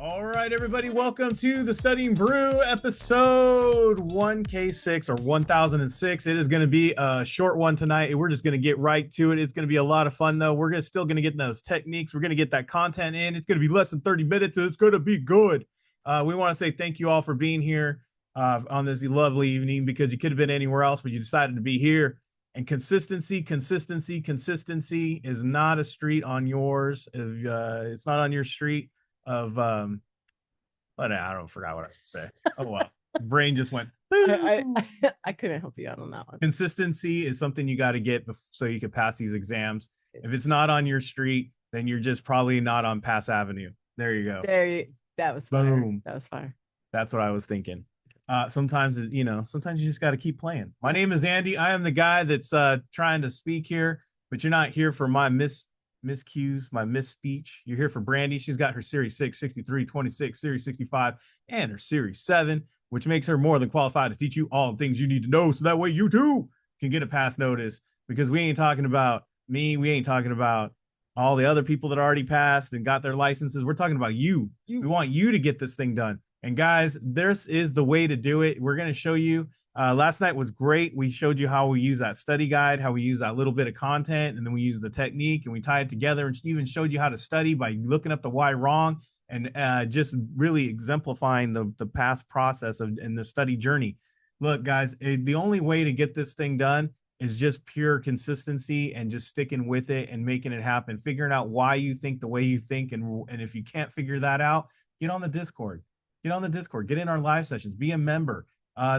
All right, everybody, welcome to the Studying Brew episode 1K6 or 1006. It is going to be a short one tonight. We're just going to get right to it. It's going to be a lot of fun, though. We're still going to get those techniques. We're going to get that content in. It's going to be less than 30 minutes. It's going to be good. We want to say thank you all for being here on this lovely evening, because you could have been anywhere else, but you decided to be here. And consistency is not a street on yours. It's not on your street of but I don't forgot what I was say. Oh well. Brain just went. I couldn't help you out on that one. Consistency is something you got to get so you can pass these exams. If it's not on your street, then you're just probably not on Pass Avenue. There you go. That was boom. Fire. That was fire. That's what I was thinking. Sometimes you just got to keep playing. My name is Andy. I am the guy that's trying to speak here, but you're not here for my miscues, my misspeech. You're here for Brandi. She's got her Series 6, 63, 26, Series 65, and her Series 7, which makes her more than qualified to teach you all the things you need to know, so that way you too can get a pass notice. Because we ain't talking about me. We ain't talking about all the other people that already passed and got their licenses. We're talking about you. We want you to get this thing done. And guys, this is the way to do it. We're going to show you. Last night was great. We showed you how we use that study guide, how we use that little bit of content, and then we use the technique and we tie it together, and even showed you how to study by looking up the why wrong and just really exemplifying the past process and the study journey. Look, guys, the only way to get this thing done is just pure consistency and just sticking with it and making it happen, figuring out why you think the way you think. And if you can't figure that out, get on the Discord. Get in our live sessions, be a member.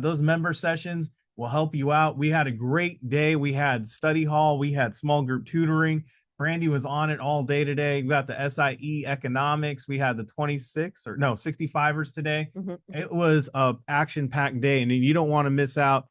Those member sessions will help you out. We had a great day. We had study hall. We had small group tutoring. Brandi was on it all day today. We got the SIE economics. We had the 65ers today. Mm-hmm. It was a action-packed day, and you don't want to miss out.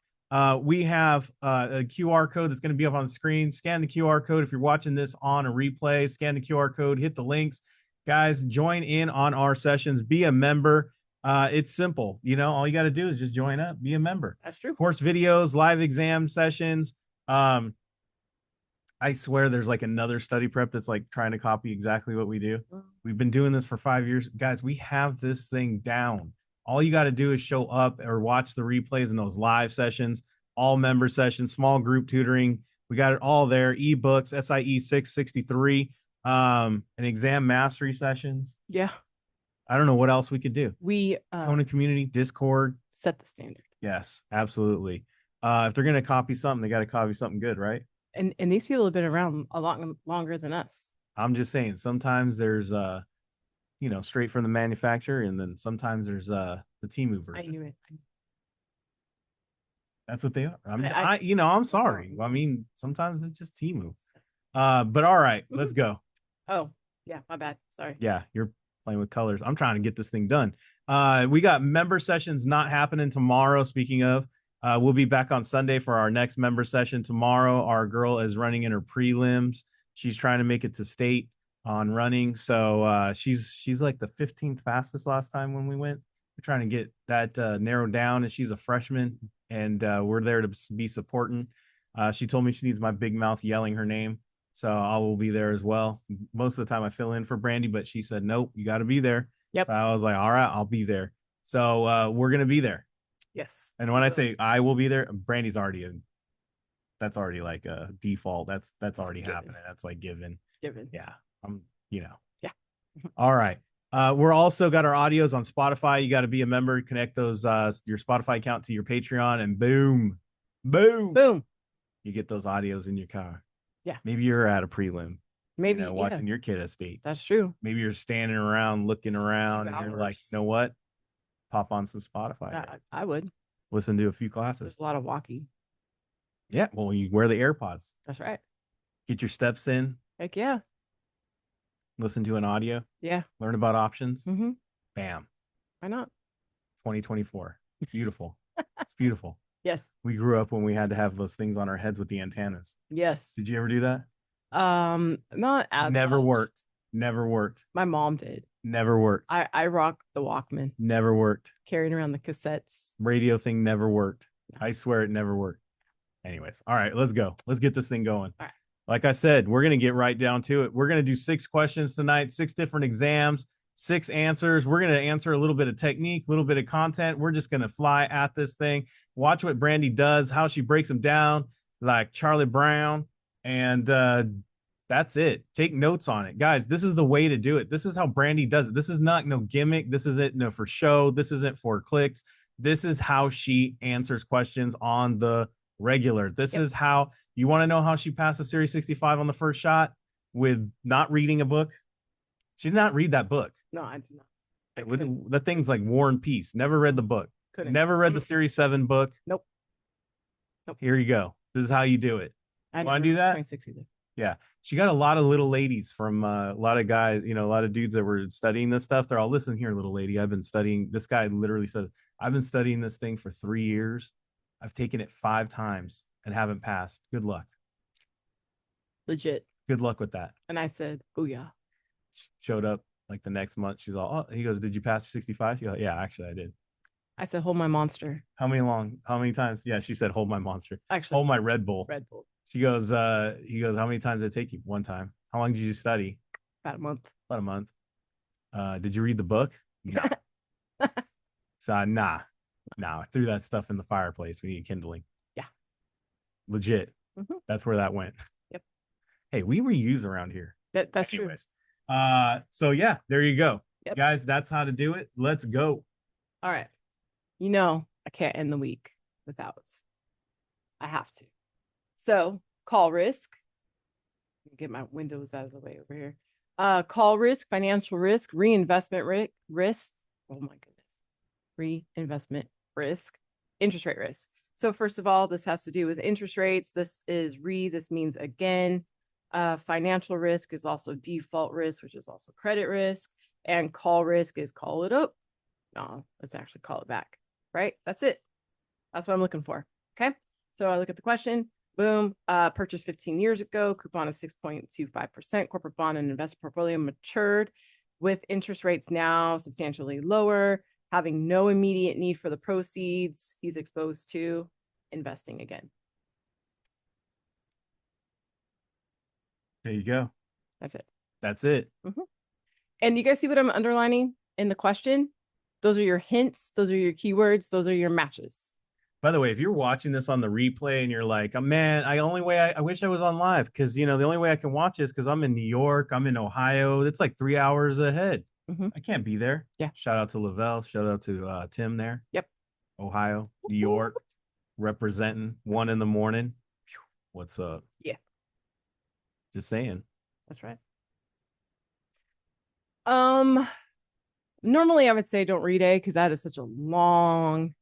We have a QR code that's going to be up on the screen. Scan the QR code. If you're watching this on a replay, scan the QR code, hit the links. Guys, join in on our sessions. Be a member. It's simple. All you got to do is just join up, be a member. That's true. Course videos, live exam sessions. I swear there's like another study prep that's like trying to copy exactly what we do. We've been doing this for 5 years. Guys, we have this thing down. All you got to do is show up or watch the replays in those live sessions, all member sessions, small group tutoring. We got it all there. eBooks, SIE 663, and exam mastery sessions. Yeah. I don't know what else we could do. We KONA community, Discord. Set the standard. Yes, absolutely. If they're going to copy something, they got to copy something good, right? And these people have been around a lot longer than us. I'm just saying, sometimes there's straight from the manufacturer, and then sometimes there's the Temu version. I knew it. That's what they are. I'm sorry. I mean, sometimes it's just Temu. But all right, let's go. Oh, yeah, my bad. Sorry. Yeah, you're playing with colors. I'm trying to get this thing done. We got member sessions not happening tomorrow. Speaking of, we'll be back on Sunday for our next member session. Tomorrow, our girl is running in her prelims. She's trying to make it to state on running. So she's like the 15th fastest last time when we went. We're trying to get that narrowed down, and she's a freshman, and we're there to be supporting. She told me she needs my big mouth yelling her name. So I will be there as well. Most of the time I fill in for Brandi, but she said, nope, you got to be there. Yep. So I was like, all right, I'll be there. So we're going to be there. Yes. And when I say I will be there, Brandi's already that's already like a default. That's already given. Happening. That's like given. Yeah. Yeah. All right. We're also got our audios on Spotify. You got to be a member, connect those, your Spotify account to your Patreon, and boom, you get those audios in your car. Yeah. Maybe you're at a prelim. Maybe watching your kid at state. That's true. Maybe you're standing around, looking around, and you're like, you know what? Pop on some Spotify. I would. Listen to a few classes. There's a lot of walking. Yeah. Well, you wear the AirPods. That's right. Get your steps in. Heck yeah. Listen to an audio. Yeah. Learn about options. Mm-hmm. Bam. Why not? 2024. Beautiful. It's beautiful. Yes. We grew up when we had to have those things on our heads with the antennas. Yes. Did you ever do that? Not as Never much. worked. Never worked. My mom did. Never worked. I rocked the Walkman. Never worked. Carrying around the cassettes. Radio thing never worked. I swear it never worked. Anyways, all right, let's go. Let's get this thing going. All right. Like I said, we're going to get right down to it. We're going to do 6 questions tonight, 6 different exams. 6 answers. We're going to answer a little bit of technique, a little bit of content. We're just going to fly at this thing. Watch what Brandi does, how she breaks them down like Charlie Brown. And that's it. Take notes on it. Guys, this is the way to do it. This is how Brandi does it. This is not no gimmick. This isn't no for show. This isn't for clicks. This is how she answers questions on the regular. This is how you want to know how she passed the Series 65 on the first shot with not reading a book. She did not read that book. No, I did not. The thing's like War and Peace. Never read the book. Couldn't. Never read the Series 7 book. Nope. Here you go. This is how you do it. I want to do that? 26 either. Yeah. She got a lot of little ladies from a lot of guys, a lot of dudes that were studying this stuff. They're all, listen here, little lady. I've been studying. This guy literally says, I've been studying this thing for 3 years. I've taken it 5 times and haven't passed. Good luck. Legit. Good luck with that. And I said, oh, yeah. Showed up like the next month. She's all, oh, he goes, did you pass 65? She's like, yeah, actually, I did. I said, hold my monster. How many times? Yeah, she said, hold my monster. Actually, hold my Red Bull. Red Bull. He goes, how many times did it take you? 1 time. How long did you study? About a month. Did you read the book? No. So nah. I threw that stuff in the fireplace. We need kindling. Yeah. Legit. Mm-hmm. That's where that went. Yep. Hey, we reuse around here. That's Anyways. True. So yeah, there you go. Yep. Guys, that's how to do it. Let's go. All right. I can't end the week without. I have to. So call risk. Get my windows out of the way over here. Call risk, financial risk, reinvestment risk. Oh my goodness. Reinvestment risk, interest rate risk. So first of all, this has to do with interest rates. This means again. Financial risk is also default risk, which is also credit risk. And call risk is call it up. No, let's actually call it back. Right? That's it. That's what I'm looking for. Okay. So I look at the question. Boom. Purchased 15 years ago. Coupon is 6.25%. Corporate bond and investment portfolio matured with interest rates now substantially lower. Having no immediate need for the proceeds. He's exposed to investing again. There you go. That's it. That's it. Mm-hmm. And you guys see what I'm underlining in the question? Those are your hints. Those are your keywords. Those are your matches. By the way, if you're watching this on the replay and you're like, oh, man, I wish I was on live because, the only way I can watch is because I'm in New York, I'm in Ohio. It's like 3 hours ahead. Mm-hmm. I can't be there. Yeah. Shout out to Lavelle. Shout out to Tim there. Yep. Ohio, New York, representing 1 a.m. What's up? Yeah. Just saying. That's right. Normally I would say don't read A because that is such a long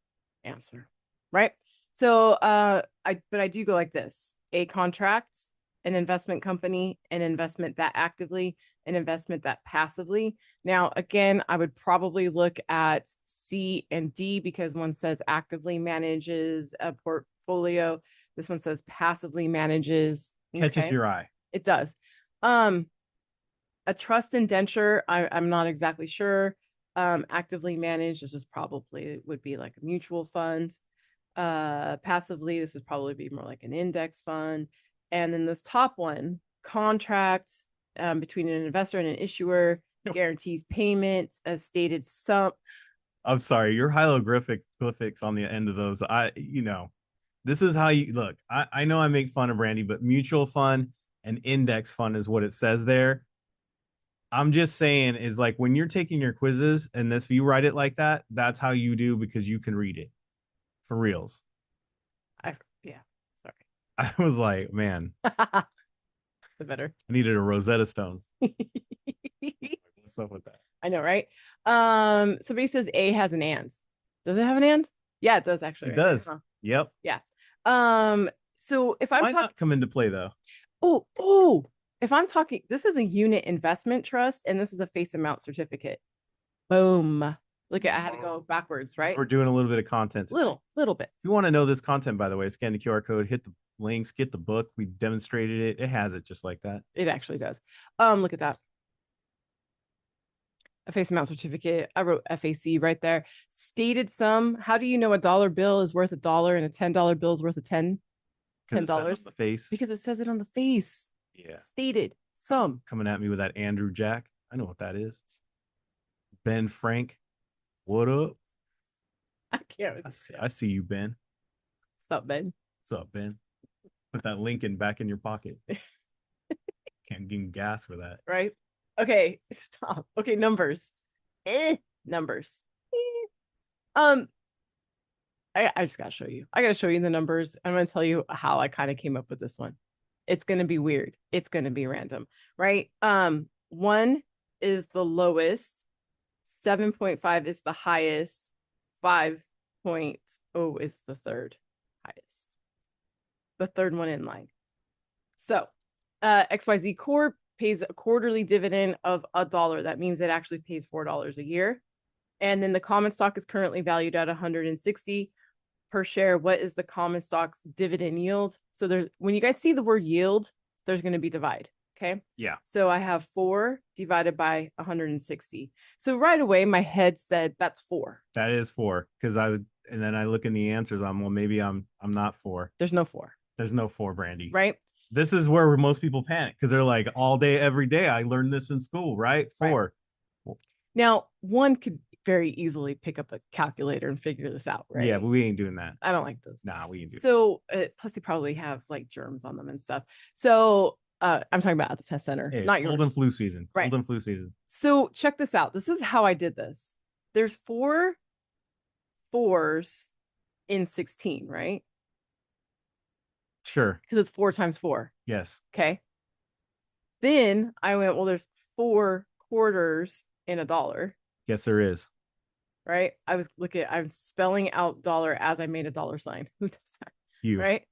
answer, right? So I do go like this: a contract, an investment company, an investment that actively, an investment that passively. Now, again, I would probably look at C and D because one says actively manages a portfolio. This one says passively manages. Catches your eye. It does. A trust indenture, I'm not exactly sure. Actively managed, this is probably would be like a mutual fund. Passively, this would probably be more like an index fund. And then this top one, contract between an investor and an issuer, guarantees payment as stated sum. I'm sorry, your hieroglyphics on the end of those. This is how you look. I know I make fun of Brandi, but mutual fund and index fund is what it says there. I'm just saying is like when you're taking your quizzes and if you write it like that, that's how you do because you can read it for reals. Sorry. I was like, man, it's better. I needed a Rosetta Stone. What's up with that? I know, right? Somebody says A has an and. Does it have an and? Yeah, it does actually. It does. Huh? Yep. Yeah. So if I'm talking, not come into play though. Oh. If I'm talking, this is a unit investment trust, and this is a face amount certificate. Boom. Look at, I had to go backwards, right? We're doing a little bit of content today. Little bit. If you want to know this content, by the way, scan the QR code, hit the links, get the book. We demonstrated it. It has it just like that. It actually does. Look at that. A face amount certificate. I wrote FAC right there. Stated sum. How do you know a dollar bill is worth $1 and a $10 bill is worth $10? $10. The face. Because it says it on the face. Yeah. Stated sum. Coming at me with that Andrew Jack. I know what that is. Ben Frank. What up? I can't. I see you, Ben. What's up, Ben? What's up, Ben? Put that Lincoln back in your pocket. Can't give him gas for that. Right? Okay, stop. Okay, numbers. Numbers. I just gotta show you. I gotta show you the numbers. I'm gonna tell you how I kind of came up with this one. It's gonna be weird. It's gonna be random, right? 1 is the lowest, 7.5 is the highest, 5.0 is the third highest. The third one in line. So XYZ Corp pays a quarterly dividend of $1. That means it actually pays $4 a year. And then the common stock is currently valued at 160 per share. What is the common stock's dividend yield? So there's, when you guys see the word yield, there's going to be divide. Okay. Yeah. So I have 4 divided by 160. So right away, my head said that's 4. That is 4. Because and then I look in the answers. Well, maybe I'm not 4. There's no 4. There's no 4, Brandi. Right. This is where most people panic because they're like, all day, every day. I learned this in school, right? 4. Right. Now, one could very easily pick up a calculator and figure this out, right? Yeah, but we ain't doing that. I don't like those. Nah, we ain't doing so plus they probably have like germs on them and stuff. So I'm talking about at the test center, hey, not yours. Cold and flu season. Right. Cold and flu season. So check this out. This is how I did this. There's 4 4s in 16, right? Sure. Because it's 4 times 4. Yes. Okay. Then I went, well, there's 4 quarters in $1. Yes, there is. Right. I'm spelling out dollar as I made a dollar sign. Who does that? You. Right.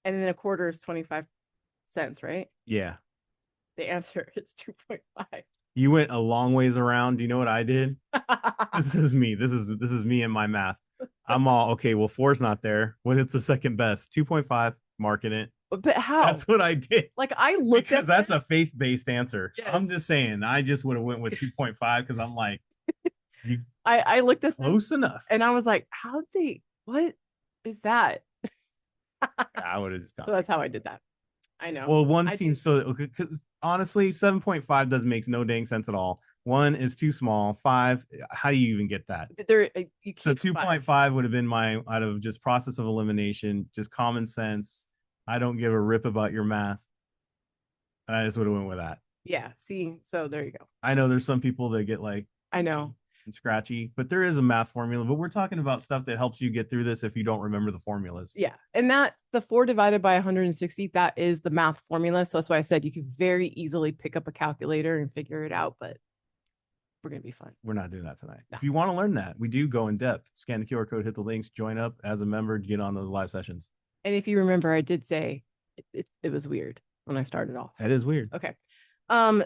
And then a quarter is 25 cents, right? Yeah. The answer is 2.5. You went a long ways around. Do you know what I did? This is me. This is me and my math. I'm all okay. Well, 4's not there. Well, it's the second best. 2.5, marking it. But how? That's what I did. Like I looked because at that's this. a faith-based answer. Yes. I'm just saying. I just would have went with 2.5 because I'm like, I looked at close enough, and I was like, how they? What is that? I would have just done. So that's how I did that. I know. Well, one seems so because honestly, 7.5 doesn't make no dang sense at all. 1 is too small. 5, how do you even get that? You so 2.5 would have been my out of just process of elimination, just common sense. I don't give a rip about your math. And I just would have went with that. Yeah. See, so there you go. I know there's some people that get like I know scratchy, but there is a math formula. But we're talking about stuff that helps you get through this if you don't remember the formulas. Yeah. And that the 4 divided by 160, that is the math formula. So that's why I said you could very easily pick up a calculator and figure it out, but we're going to be fun. We're not doing that tonight. No. If you want to learn that, we do go in depth. Scan the QR code, hit the links, join up as a member, get on those live sessions. And if you remember, I did say it was weird when I started off. That is weird. Okay.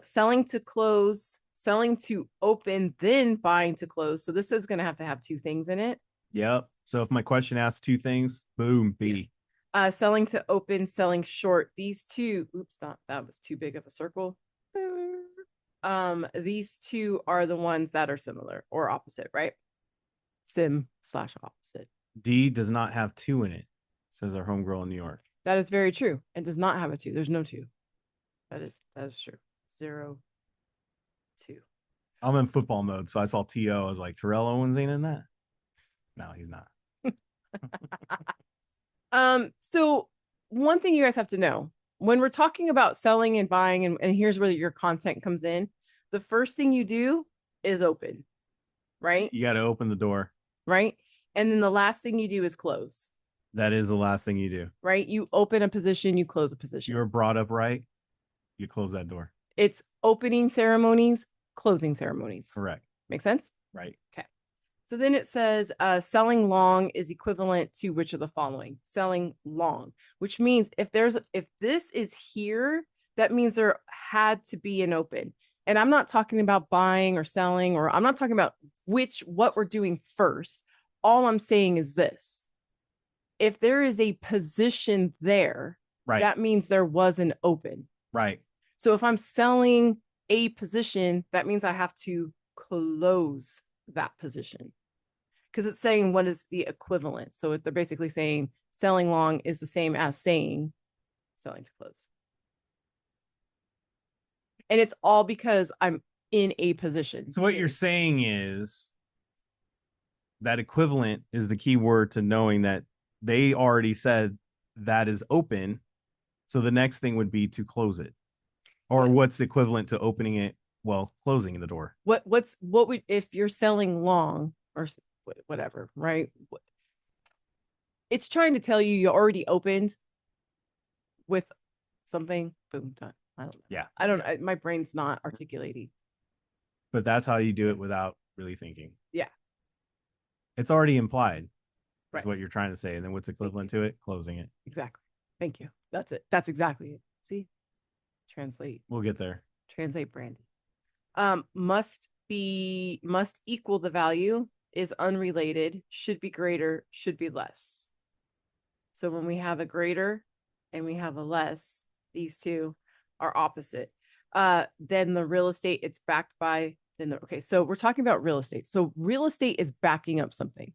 Selling to close, selling to open, then buying to close. So this is going to have 2 things in it. Yep. So if my question asks 2 things, boom, B. Selling to open, selling short. These 2, oops, that was too big of a circle. These 2 are the ones that are similar or opposite, right? Sim/opposite. D does not have 2 in it, says our homegirl in New York. That is very true. It does not have a 2. There's no 2. That is true. 0, 2. I'm in football mode, so I saw T.O. I was like, Terrell Owens ain't in that? No, he's not. So one thing you guys have to know, when we're talking about selling and buying, and here's where your content comes in, the first thing you do is open, right? You got to open the door. Right. And then the last thing you do is close. That is the last thing you do. Right. You open a position, you close a position. You were brought up right. You close that door. It's opening ceremonies, closing ceremonies. Correct. Make sense? Right. Okay. So then it says selling long is equivalent to which of the following? Selling long, which means if this is here, that means there had to be an open. And I'm not talking about buying or selling, or I'm not talking about what we're doing first. All I'm saying is this. If there is a position there, right, that means there was an open. Right. So if I'm selling a position, that means I have to close that position because it's saying what is the equivalent. So they're basically saying selling long is the same as saying selling to close. And it's all because I'm in a position. So what you're saying is that equivalent is the key word to knowing that they already said that is open. So the next thing would be to close it. Or what's equivalent to opening it, well, closing the door. What would, if you're selling long or whatever, right? It's trying to tell you already opened with something, boom, done. I don't know. Yeah. I don't, my brain's not articulating. But that's how you do it without really thinking. Yeah. It's already implied. Right. Is what you're trying to say. And then what's equivalent to it? Closing it. Exactly. Thank you. That's it. That's exactly it. See? Translate. We'll get there. Translate, Brandi. Must equal the value, is unrelated, should be greater, should be less. So when we have a greater and we have a less, these two are opposite. Then the real estate, it's backed by, okay, so we're talking about real estate. So real estate is backing up something.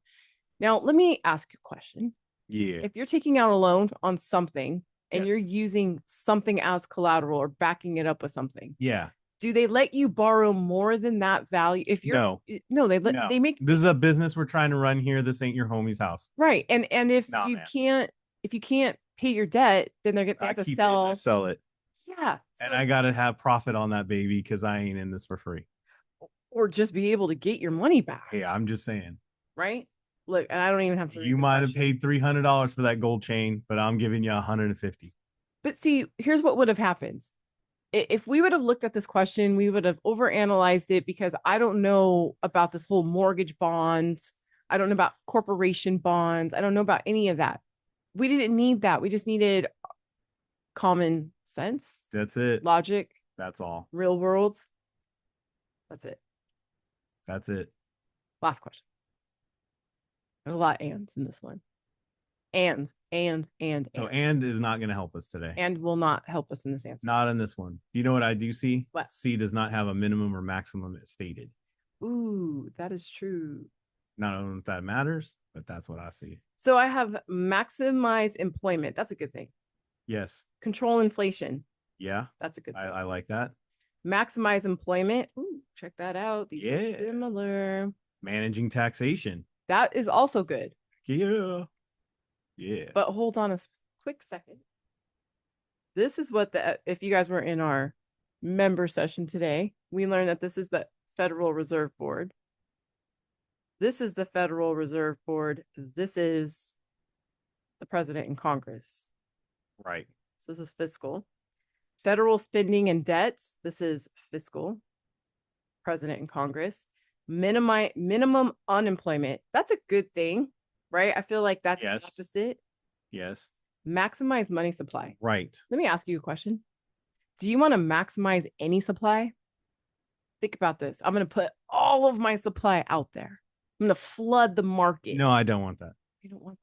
Now, let me ask you a question. Yeah. If you're taking out a loan on something and you're using something as collateral or backing it up with something. Yeah. Do they let you borrow more than that value? If you're they make, this is a business we're trying to run here. This ain't your homie's house. Right. And if you can't pay your debt, then they have to sell it. Yeah. And I gotta have profit on that baby because I ain't in this for free. Or just be able to get your money back. Hey, I'm just saying. Right. Look, and I don't even have to. You might have paid $300 for that gold chain, but I'm giving you $150. But see, here's what would have happened. If we would have looked at this question, we would have overanalyzed it, because I don't know about this whole mortgage bond. I don't know about corporation bonds. I don't know about any of that. We didn't need that. We just needed common sense. That's it. Logic. That's all. Real world. That's it. That's it. Last question. There's a lot of ands in this one. And. So and is not going to help us today. And will not help us in this answer. Not in this one. You know what I do see? What? C does not have a minimum or maximum stated. Ooh, that is true. Not know if that matters, but that's what I see. So I have maximize employment. That's a good thing. Yes. Control inflation. Yeah. That's a good thing. I like that. Maximize employment. Ooh, check that out. These are similar. Managing taxation. That is also good. Yeah. Yeah. But hold on a quick second. This is what if you guys were in our member session today, we learned that this is the Federal Reserve Board. This is the Federal Reserve Board. This is the President and Congress. Right. So this is fiscal. Federal spending and debt. This is fiscal. President and Congress. Minimum unemployment. That's a good thing, right? I feel like that's the opposite. Yes. Maximize money supply. Right. Let me ask you a question. Do you want to maximize any supply? Think about this. I'm going to put all of my supply out there. I'm going to flood the market. No, I don't want that. You don't want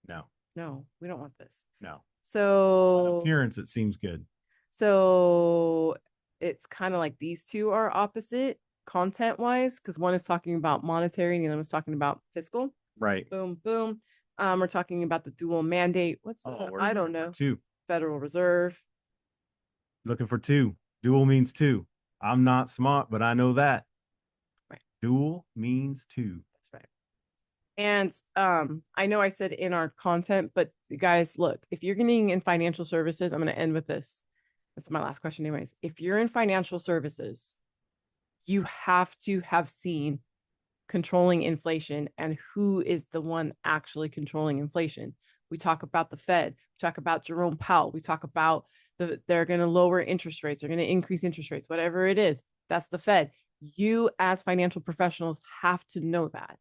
that? No, we don't want this. No. So on appearance, it seems good. So it's kind of like these two are opposite content wise, because one is talking about monetary and the other one's talking about fiscal. Right. Boom, boom. We're talking about the dual mandate. What's I don't know. Two. Federal Reserve. Looking for two. Dual means two. I'm not smart, but I know that. Right. Dual means two. That's right. And I know I said in our content, but guys, look, if you're getting in financial services, I'm going to end with this. That's my last question anyways. If you're in financial services, you have to have seen controlling inflation and who is the one actually controlling inflation. We talk about the Fed, we talk about Jerome Powell, we talk about they're going to lower interest rates, they're going to increase interest rates, whatever it is, that's the Fed. You as financial professionals have to know that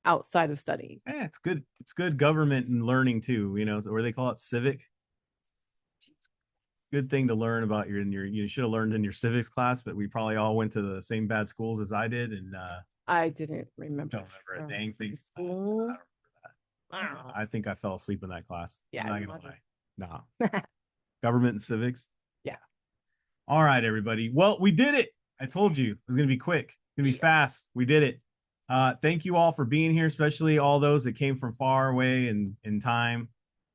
outside of studying. Yeah, it's good. It's good government and learning too, you know, where they call it civic. Good thing to learn about you should have learned in your civics class, but we probably all went to the same bad schools as I did. And I didn't remember. Don't remember a dang thing. School. I don't remember that. I think I fell asleep in that class. Yeah. I'm not gonna lie. Nah. Government and civics. Yeah. All right, everybody. Well, we did it. I told you it was gonna be quick. It's gonna be fast. We did it. Thank you all for being here, especially all those that came from far away and in time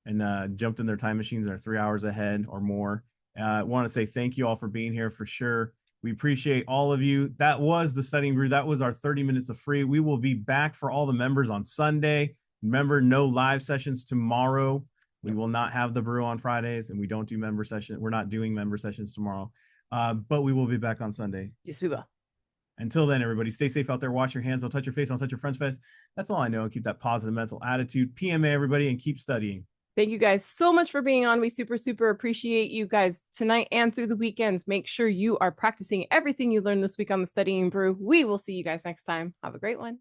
and jumped in their time machines and are 3 hours ahead or more. I want to say thank you all for being here for sure. We appreciate all of you. That was the Studying Brew. That was our 30 minutes of free. We will be back for all the members on Sunday. Remember, no live sessions tomorrow. We will not have the brew on Fridays, and we don't do member sessions. We're not doing member sessions tomorrow, but we will be back on Sunday. Yes, we will. Until then, everybody, stay safe out there. Wash your hands. Don't touch your face. Don't touch your friend's face. That's all I know. Keep that positive mental attitude. PMA, everybody, and keep studying. Thank you guys so much for being on. We super appreciate you guys tonight and through the weekends. Make sure you are practicing everything you learned this week on the Studying Brew. We will see you guys next time. Have a great one.